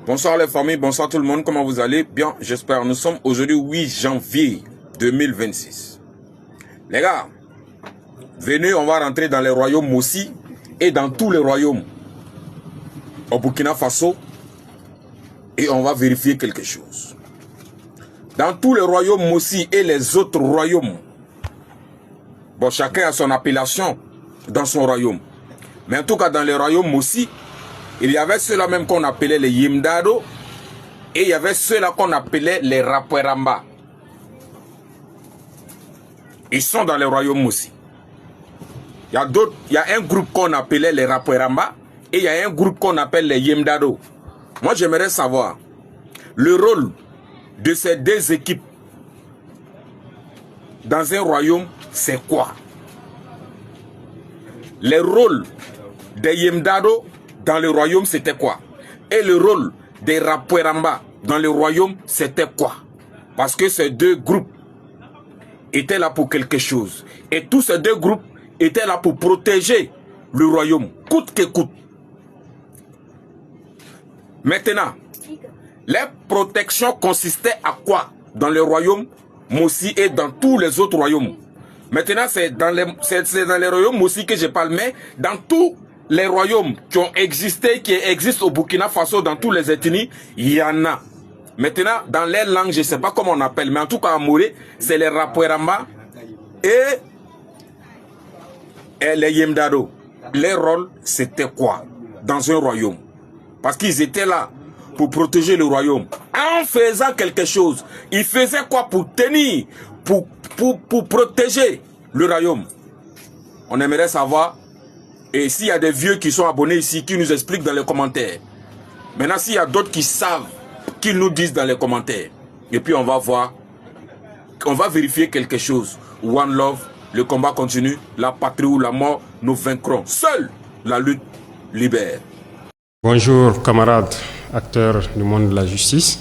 Bonsoir les familles, bonsoir tout le monde, comment vous allez? Bien, j'espère. Nous sommes aujourd'hui 8 janvier 2026. Les gars, venez, on va rentrer dans les royaumes aussi et dans tous les royaumes au Burkina Faso et on va vérifier quelque chose. Dans tous les royaumes aussi et les autres royaumes, bon, chacun a son appellation dans son royaume. Mais en tout cas, dans les royaumes aussi, il y avait ceux-là même qu'on appelait les Yimdado et il y avait ceux-là qu'on appelait les Rapweramba. Ils sont dans les royaumes aussi. Il y a un groupe qu'on appelait les Rapweramba et il y a un groupe qu'on appelle les Yimdado. Moi, j'aimerais savoir le rôle de ces deux équipes dans un royaume, c'est quoi? Les rôles des Yimdado dans le royaume, c'était quoi? Et le rôle des Rapweramba dans le royaume, c'était quoi? Parce que ces deux groupes étaient là pour quelque chose. Et tous ces deux groupes étaient là pour protéger le royaume, coûte que coûte. Maintenant, les protections consistaient à quoi dans le royaume Mossi et dans tous les autres royaumes? Maintenant, c'est dans les royaumes Mossi que je parle, mais dans tous les royaumes qui ont existé, qui existent au Burkina Faso, dans toutes les ethnies, il y en a. Maintenant, dans les langues, je ne sais pas comment on appelle, mais en tout cas à Moré, c'est les Rapweramba et les Yimdado. Les rôles, c'était quoi dans un royaume? Parce qu'ils étaient là pour protéger le royaume. En faisant quelque chose, ils faisaient quoi pour tenir, pour protéger le royaume? On aimerait savoir. Et s'il y a des vieux qui sont abonnés ici, qui nous expliquent dans les commentaires. Maintenant, s'il y a d'autres qui savent, qu'ils nous disent dans les commentaires. Et puis on va voir, on va vérifier quelque chose. One love, le combat continue, la patrie ou la mort, nous vaincrons. Seule la lutte libère. Bonjour camarades, acteurs du monde de la justice.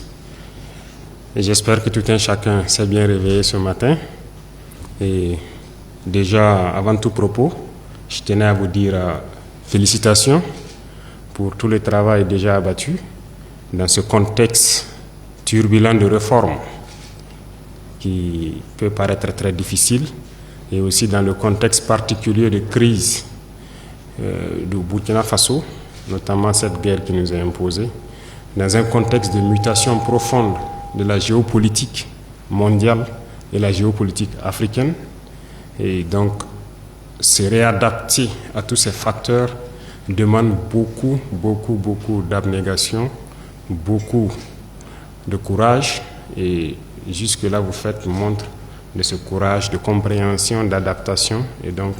Et j'espère que tout un chacun s'est bien réveillé ce matin. Et déjà, avant tout propos, je tenais à vous dire félicitations pour tout le travail déjà abattu dans ce contexte turbulent de réforme qui peut paraître très difficile et aussi dans le contexte particulier de crise du Burkina Faso, notamment cette guerre qui nous est imposée, dans un contexte de mutation profonde de la géopolitique mondiale et la géopolitique africaine. Et donc, se réadapter à tous ces facteurs demande beaucoup d'abnégation, beaucoup de courage. Et jusque-là, vous faites montre de ce courage, de compréhension, d'adaptation. Et donc,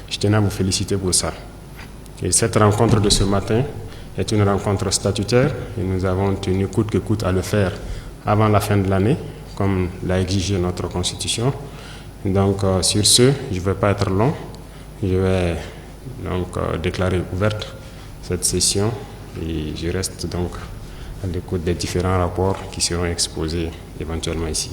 je tenais à vous féliciter pour ça. Et cette rencontre de ce matin est une rencontre statutaire. Et nous avons tenu coûte que coûte à le faire avant la fin de l'année, comme l'a exigé notre Constitution. Donc, sur ce, je ne vais pas être long. Je vais donc déclarer ouverte cette session et je reste donc à l'écoute des différents rapports qui seront exposés éventuellement ici.